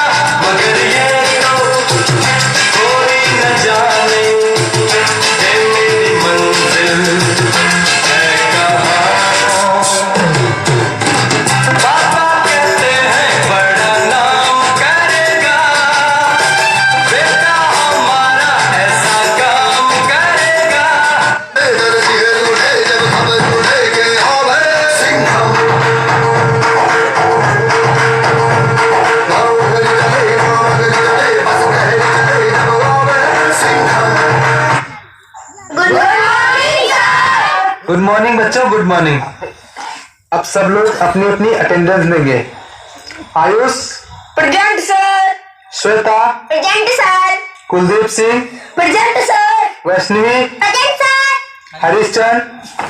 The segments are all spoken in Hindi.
मगर ये तो कोई न जाने ये मेरी मंजिल है कहाँ। पापा कहते हैं बड़ा नाम करेगा, बेटा हमारा ऐसा काम करेगा। जब खबर उड़ेगे गुड मॉर्निंग बच्चों, गुड मॉर्निंग। अब सब लोग अपनी अपनी अटेंडेंस देंगे। Ayush present sir. Shweta present sir. Kuldeep Singh present sir. Vaishnavi present sir. Harishchandra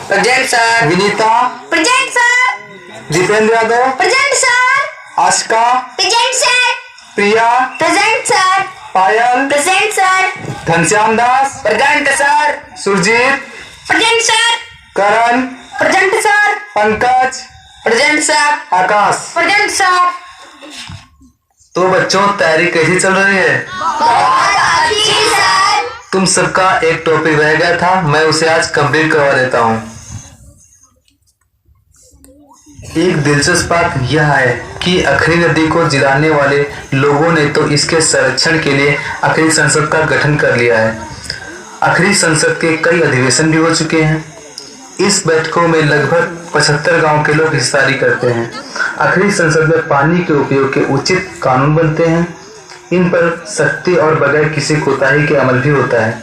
present sir. Vinita present sir. Dipendra Yadav present sir. Ashika present sir. Priya present sir. Payal present sir. Ghanshyam Das present sir. Surjeet present sir. Karan present sir. Pankaj present sir. Akash. Present sir. तो बच्चों, तैयारी कैसी चल रही है? बहुत अच्छी सर। तुम सबका एक टॉपिक रह गया था, मैं उसे आज कंप्लीट करवा देता हूँ। एक दिलचस्प बात यह है कि अखरी नदी को जिलाने वाले लोगों ने तो इसके संरक्षण के लिए अखरी संसद का गठन कर लिया है। अखरी संसद के कई अधिवेशन भी हो चुके हैं। इस बैठकों में लगभग 75 गांव के लोग हिस्सेदारी करते हैं। अखरी संसद में पानी के उपयोग के उचित कानून बनते हैं। इन पर सख्ती और बगैर किसी कोताही के अमल भी होता है।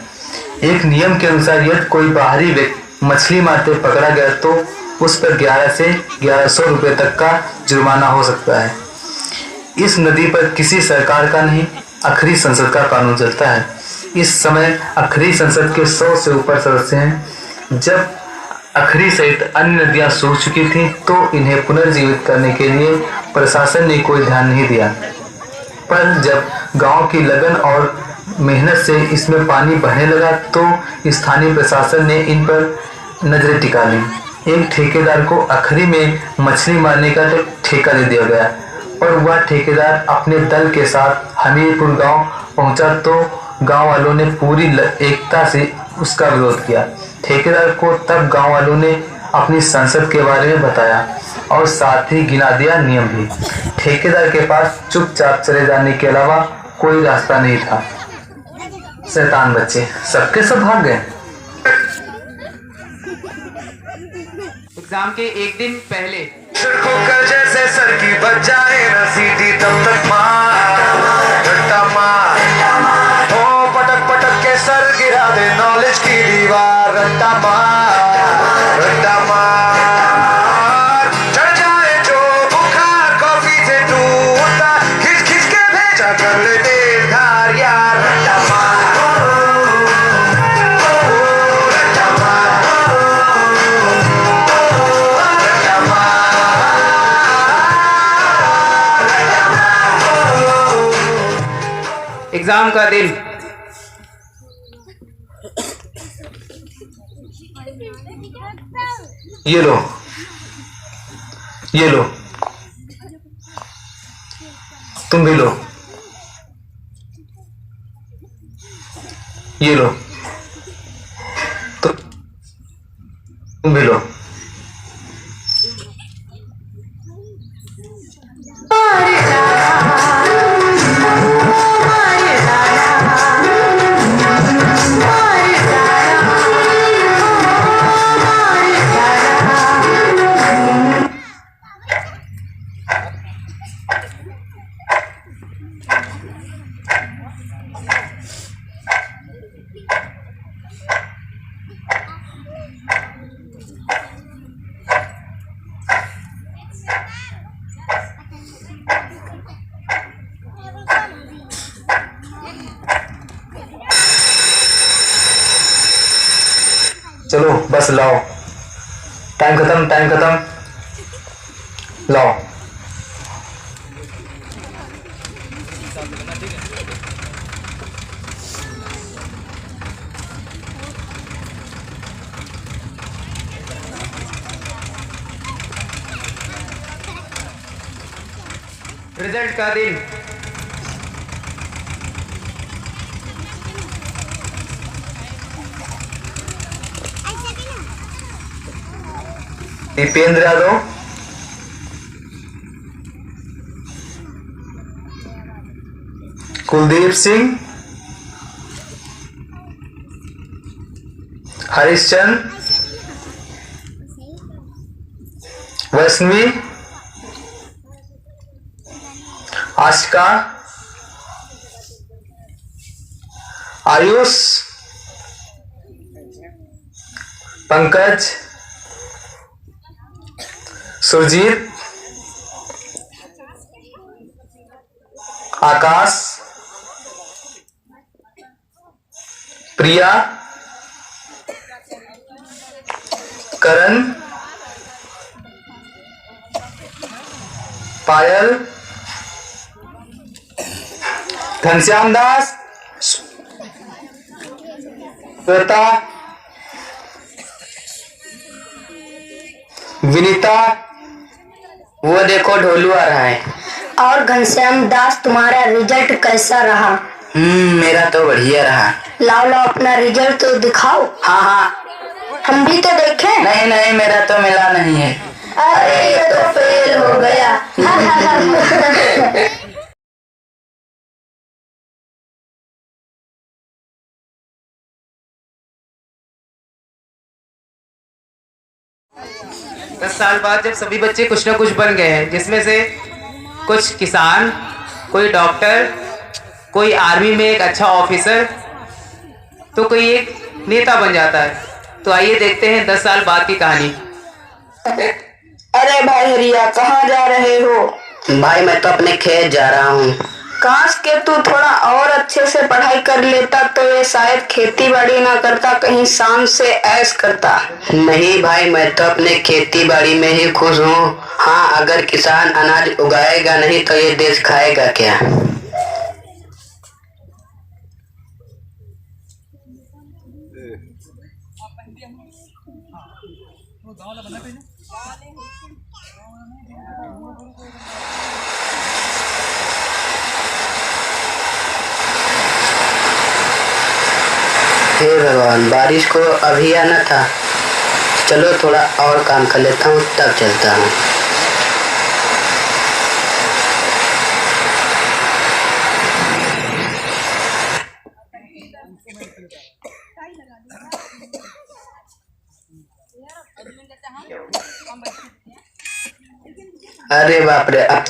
एक नियम के अनुसार यदि कोई बाहरी व्यक्ति मछली मारते पकड़ा गया तो उस पर 11 से 1100 रुपये तक का जुर्माना हो सकता है। इस नदी पर किसी सरकार का नहीं, अखरी संसद का कानून चलता है। इस समय अखरी संसद के 100 से ऊपर सदस्य हैं। जब अखरी सहित अन्य नदियां सूख चुकी थीं तो इन्हें पुनर्जीवित करने के लिए प्रशासन ने कोई ध्यान नहीं दिया। पर जब गांव की लगन और मेहनत से इसमें पानी बहने लगा तो स्थानीय प्रशासन ने इन पर नजरें टिका ली। एक ठेकेदार को अखरी में मछली मारने का तो ठेका दे दिया गया और वह ठेकेदार अपने दल के साथ हमीरपुर गांव पहुंचा तो गांव वालों ने पूरी एकता से उसका विरोध किया। ठेकेदार को तब गांव वालों ने अपनी संसद के बारे में बताया और साथ ही गिना दिया नियम भी। ठेकेदार के पास चुपचाप चले जाने के अलावा कोई रास्ता नहीं था। शैतान बच्चे सबके सब भाग गए। एग्जाम के एक दिन पहले ठोकर जैसे सर की बच जाए ना सीटी तब तक मार रट्टा मार, ओ पटक पटक के सर गिरा दे नॉलेज की दीवार। रट्टा मार रट्टा मार, चढ़ जाए जो बुखार कॉफी से टूटा, खिंच खिंच के भेजा कर ले तेज धार यार। रट्टा मार रट्टा मार रट्टा मार। एग्जाम का दिन ये लो ये लो, तुम भी लो, ये लो, तुम भी लो। चलो बस लाओ, टाइम खत्म, टाइम खत्म, लाओ। रिजल्ट का दिन। दीपेंद्र यादव, कुलदीप सिंह, हरिश्चंद्र, वैष्णवी, आशिका, आयुष, पंकज, सुरजीत, आकाश, प्रिया, करण, पायल, घनश्याम दास, श्वेता, विनीता। वो देखो ढोलू आ रहा है। और घनश्याम दास, तुम्हारा रिजल्ट कैसा रहा? मेरा तो बढ़िया रहा। लाओ लाओ अपना रिजल्ट तो दिखाओ। हाँ हाँ। हम भी तो देखें। नहीं नहीं, मेरा तो मिला नहीं है। अरे ये तो फेल हो गया। दस साल बाद जब सभी बच्चे कुछ ना कुछ बन गए हैं, जिसमें से कुछ किसान, कोई डॉक्टर, कोई आर्मी में एक अच्छा ऑफिसर, तो कोई एक नेता बन जाता है। तो आइए देखते हैं 10 साल बाद की कहानी। अरे भाई हरिया, कहाँ जा रहे हो? भाई मैं तो अपने खेत जा रहा हूँ। काश के तू थोड़ा और अच्छे से पढ़ाई कर लेता तो ये शायद खेती बाड़ी ना करता, कहीं शाम से ऐश करता। नहीं भाई, मैं तो अपने खेती बाड़ी में ही खुश हूँ। हाँ, अगर किसान अनाज उगाएगा नहीं तो ये देश खाएगा क्या? हे भगवान, बारिश को अभी आना था। चलो थोड़ा और काम कर लेता हूँ, तब चलता हूँ। अरे बाप रे, अब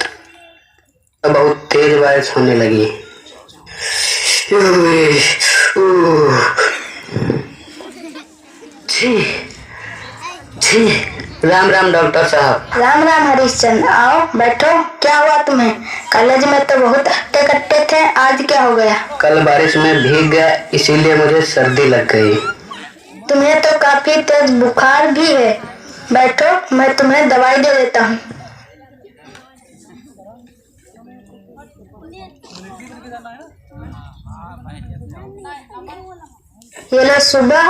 तो बहुत तेज बारिश होने लगी। राम राम डॉक्टर साहब। राम राम हरिश्चंद्र, आओ बैठो। क्या हुआ तुम्हें? कॉलेज में तो बहुत हट्टे कट्टे थे, आज क्या हो गया? कल बारिश में भीग गया, इसीलिए मुझे सर्दी लग गई। तुम्हें तो काफी तेज बुखार भी है। बैठो, मैं तुम्हें दवाई दे देता हूँ। ये लो सुबह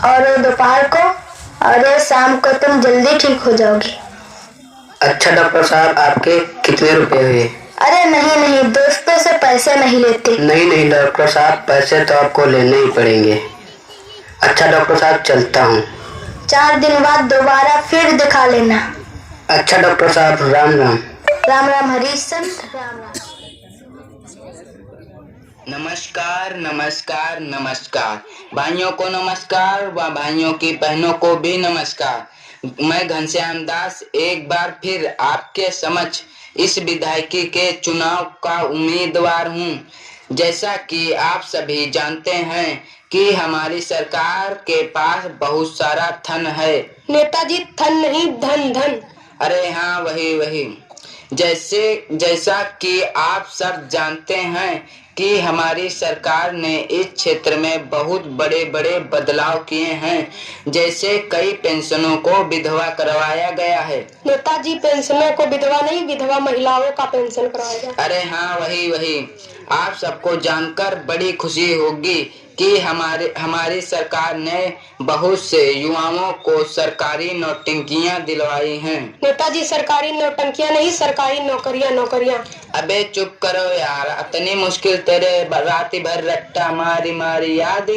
और दोपहर को, और ये शाम को तुम जल्दी ठीक हो जाओगी। अच्छा डॉक्टर साहब, आपके कितने रुपए हुए? अरे नहीं नहीं, दोस्तों से पैसे नहीं लेते। नहीं नहीं डॉक्टर साहब, पैसे तो आपको लेने ही पड़ेंगे। अच्छा डॉक्टर साहब, चलता हूँ। 4 दिन बाद दोबारा फिर दिखा लेना। अच्छा डॉक्टर साहब, राम राम। राम राम हरिश्चंद्र, राम राम। नमस्कार नमस्कार नमस्कार, भाइयों को नमस्कार व भाइयों की बहनों को भी नमस्कार। मैं घनश्याम दास एक बार फिर आपके समक्ष इस विधायकी के चुनाव का उम्मीदवार हूं। जैसा कि आप सभी जानते हैं कि हमारी सरकार के पास बहुत सारा धन है। नेताजी, धन नहीं, धन धन। अरे हाँ, वही वही। जैसा कि आप सब जानते हैं कि हमारी सरकार ने इस क्षेत्र में बहुत बड़े बड़े बदलाव किए हैं। जैसे कई पेंशनों को विधवा करवाया गया है। नेताजी, पेंशनों को विधवा नहीं, विधवा महिलाओं का पेंशन करवाया। अरे हाँ, वही वही। आप सबको जानकर बड़ी खुशी होगी कि हमारी सरकार ने बहुत से युवाओं को सरकारी नौटंकियां दिलवाई हैं। नेताजी, सरकारी नौटंकियां नहीं, सरकारी नौकरियां, नौकरियां। अबे चुप करो यार, इतनी मुश्किल तेरे रात भर रट्टा मारी मारी याद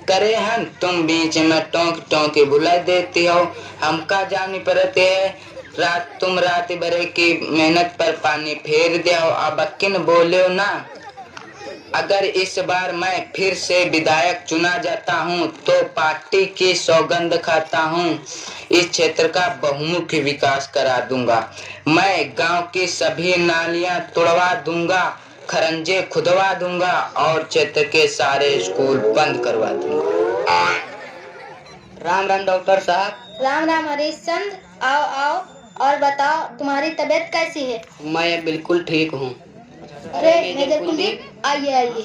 करे हम, तुम बीच में टोंक टोंक भुला देती हो। हमका जानी पड़ते है तुम रात भर की मेहनत पर पानी फेर दो। अब किन बोलो ना। अगर इस बार मैं फिर से विधायक चुना जाता हूँ तो पार्टी की सौगंध खाता हूँ, इस क्षेत्र का बहुमुखी विकास करा दूंगा। मैं गांव की सभी नालियां तोड़वा दूंगा, खरंजे खुदवा दूंगा और क्षेत्र के सारे स्कूल बंद करवा दूंगा। राम राम डॉक्टर साहब। राम राम हरीश चंद, आओ आओ और बताओ तुम्हारी तबीयत कैसी है? मैं बिल्कुल ठीक हूँ। अरे मेजर कुलदीप, आइए आइए।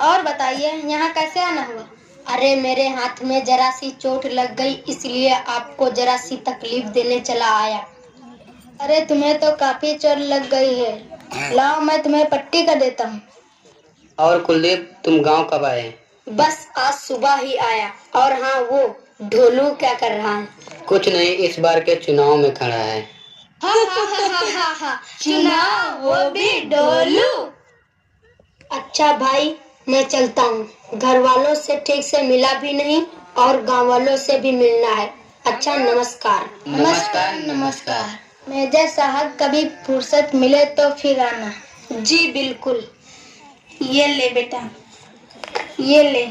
और बताइए यहाँ कैसे आना हुआ? अरे मेरे हाथ में जरा सी चोट लग गई, इसलिए आपको जरा सी तकलीफ देने चला आया। अरे तुम्हें तो काफी चोट लग गई है, लाओ मैं तुम्हें पट्टी कर देता हूँ। और कुलदीप, तुम गांव कब आए? बस आज सुबह ही आया। और हाँ, वो ढोलू क्या कर रहा है? कुछ नहीं, इस बार के चुनाव में खड़ा है। चुनाव, वो भी ढोलू। अच्छा भाई, मैं चलता हूँ। घर वालों से ठीक से मिला भी नहीं और गांव वालों से भी मिलना है। अच्छा, नमस्कार। नमस्कार नमस्कार। मेजर साहब, कभी फुर्सत मिले तो फिर आना। जी बिल्कुल। ये ले बेटा, ये ले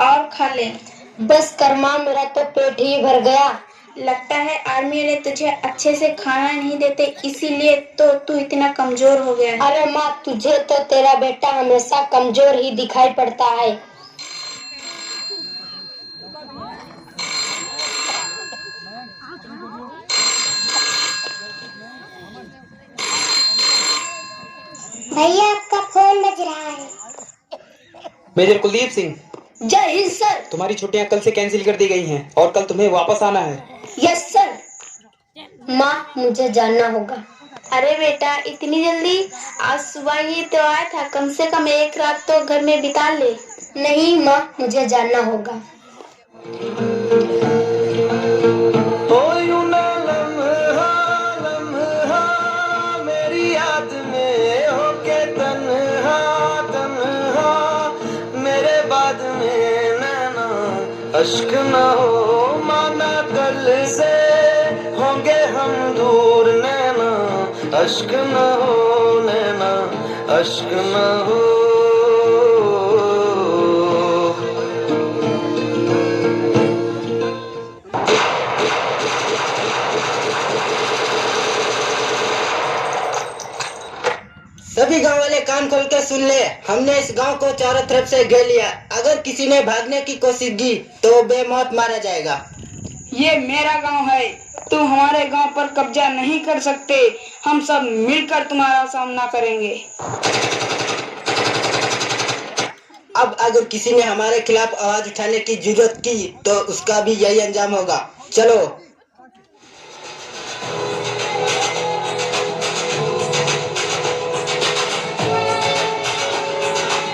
और खा ले। बस कर्मा, मेरा तो पेट ही भर गया। लगता है आर्मी वाले तुझे अच्छे से खाना नहीं देते, इसीलिए तो तू इतना कमजोर हो गया है। अरे माँ, तुझे तो तेरा बेटा हमेशा कमजोर ही दिखाई पड़ता है। भैया, आपका फोन बज रहा है। मेजर कुलदीप सिंह, जय हिंद सर। तुम्हारी छुट्टियां कल से कैंसिल कर दी गई हैं और कल तुम्हें वापस आना है। Yes sir. माँ, मुझे जानना होगा। अरे बेटा, इतनी जल्दी? आज सुबह ही तो आया था, कम से कम एक रात तो घर में बिता ले। नहीं माँ, मुझे जानना होगा। मेरी याद में होके तन्हा तन्हा, मेरे बाद में नैना अश्क न हो, माना कल से होंगे हम दूर, नैना अश्क न हो, नैना अश्क न हो। सभी गांव वाले कान खोल के सुन ले, हमने इस गांव को चारों तरफ से घेर लिया। अगर किसी ने भागने की कोशिश की तो बेमौत मारा जाएगा। ये मेरा गांव है, तुम हमारे गांव पर कब्जा नहीं कर सकते। हम सब मिलकर तुम्हारा सामना करेंगे। अब अगर किसी ने हमारे खिलाफ आवाज उठाने की जरूरत की तो उसका भी यही अंजाम होगा। चलो।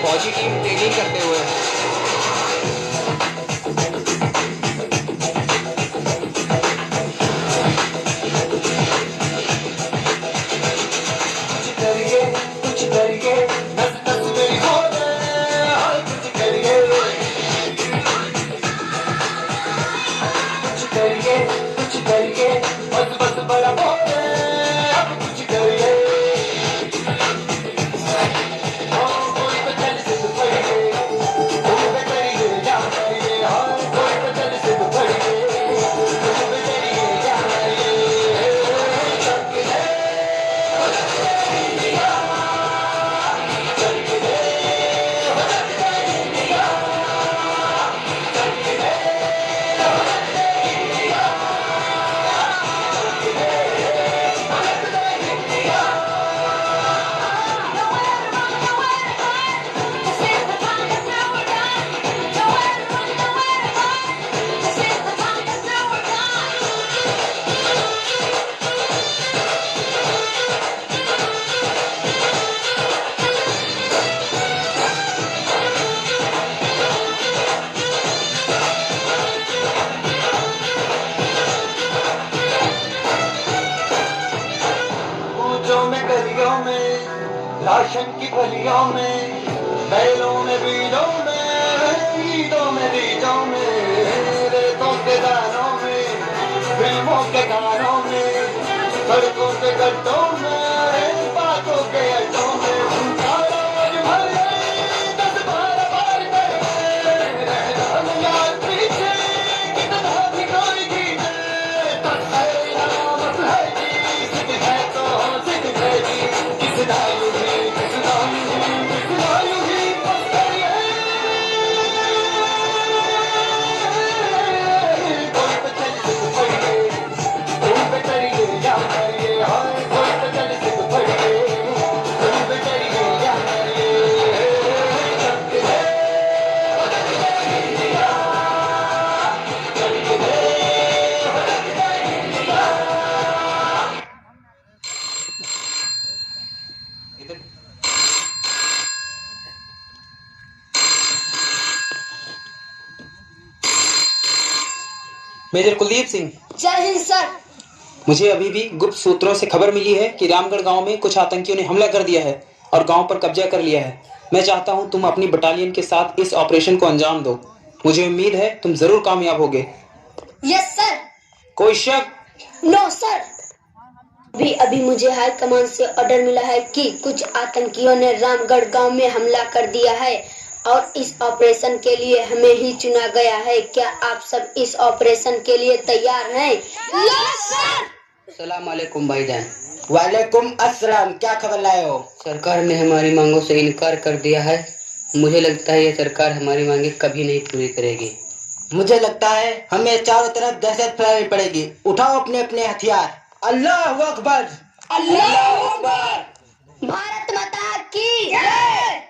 फौजी टीम ट्रेनिंग करते हुए रोशन की गलियों में, बैलों में बीलों में, ईदों में बीजों में, रेतों के दानों में, फिल्मों के गानों में, सड़कों के गड्ढों में, बातों के अड्डों में, उनका राज भले 10-12 बार करे, रहना याद पीछे कितना भी कोई खींचे, है इनामत है जी, जिद है तो जिद है जी, कितना यूं ही, कितना यूं ही, कितना यूं ही बस करिए। कोई तो चल सिख पड़िए, तुम पे चढ़िए या करिए, हाय कोई तो चल सिख पड़िए, तुम पे चढ़िए या करिए, मेजर कुलदीप सिंह, जय हिंद सर। मुझे अभी भी गुप्त सूत्रों से खबर मिली है कि रामगढ़ गांव में कुछ आतंकियों ने हमला कर दिया है और गांव पर कब्जा कर लिया है। मैं चाहता हूं तुम अपनी बटालियन के साथ इस ऑपरेशन को अंजाम दो। मुझे उम्मीद है तुम जरूर कामयाब होगे। Yes sir. कोई शक? No sir. अभी मुझे हाई कमान से ऑर्डर मिला है कि कुछ आतंकियों ने रामगढ़ गांव में हमला कर दिया है और इस ऑपरेशन के लिए हमें ही चुना गया है। क्या आप सब इस ऑपरेशन के लिए तैयार हैं? Yes sir. अस्सलाम वालेकुम भाईजान। वालेकुम अस्सलाम। क्या खबर लाए हो? सरकार ने हमारी मांगों से इनकार कर दिया है। मुझे लगता है ये सरकार हमारी मांगे कभी नहीं पूरी करेगी। मुझे लगता है हमें चारों तरफ दहशत फैलानी पड़ेगी। उठाओ अपने अपने हथियार। अल्लाह अकबर। अल्लाह अकबर। भारत माता की जय।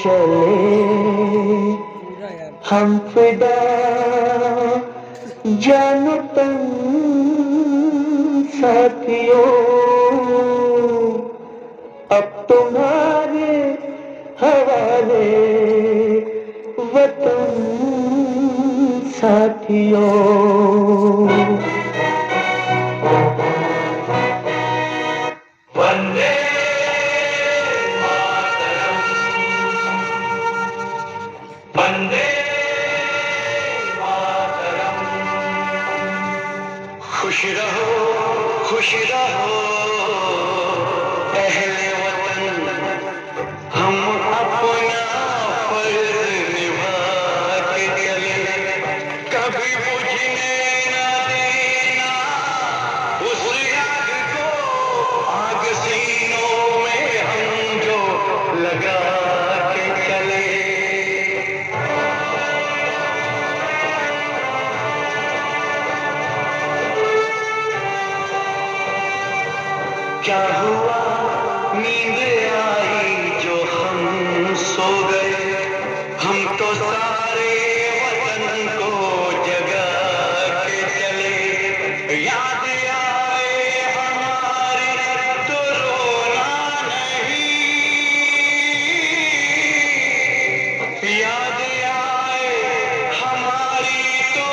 चले हम फिदा जानो तुम साथियों, अब तुम्हारे हवाले वतन साथियों। वंदे मातरम, वंदे मातरम। खुश रहो अहले वतन, हम अपना फर्ज निभा के चले, कभी बुझने ना देना उस आग को, आग सीनों में हम जो लगा के चले। क्या हुआ नींद आई जो हम सो गए, हम तो सारे वतन को जगा के चले। याद आए हमारी तो रोना नहीं, याद आए हमारी तो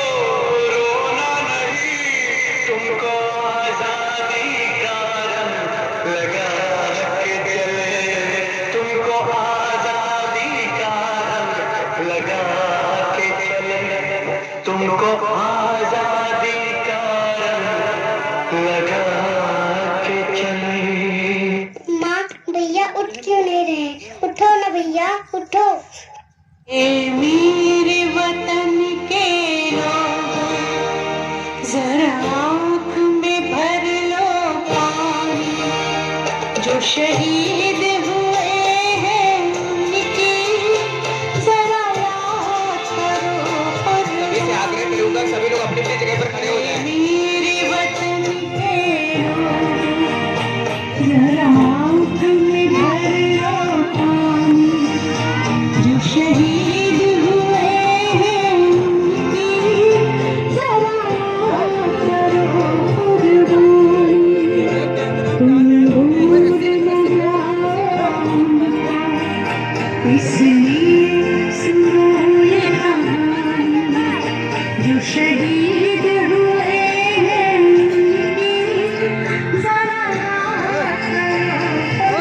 रोना नहीं, तुमको आजादी का रंग लगा के चले, तुमको आजादी का रंग लगा के चले, तुमको आजादी का रंग लगा के चले। माँ भैया उठ क्यों नहीं रहे? उठो ना भैया, उठो। ए मेरे वतन के लोगों, जरा आँख में भर लो पानी, जो शहीद हुए हैं उनकी जरा याद करो। इसे आग्रह करूंगा सभी लोग अपनी अपनी जगह पर खड़े हो जाएं। मेरे वतन के लोगों, जरा आँख में भर लो पानी, जो शहीद हुए हैं उनकी जरा याद करो कुर्बानी। तुम भूल न जाओ इसलिए सुनो ये कहानी, जो शहीद हुए हैं उनकी जरा याद करो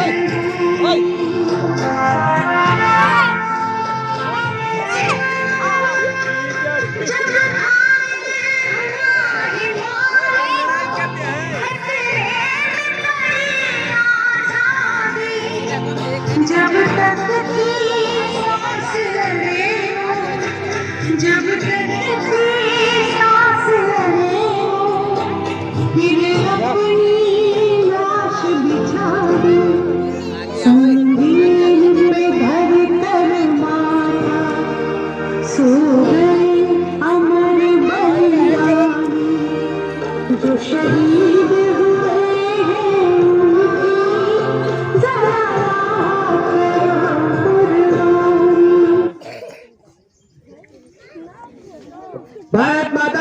जब तक थी सांस ले, जब तक थी सांस ले, फिर अपनी लाश बिछा दो, संगीन में भर कर माथा, सो गए अमर बलिदानी, जो शहीद हुए हैं उनकी जरा भारत माता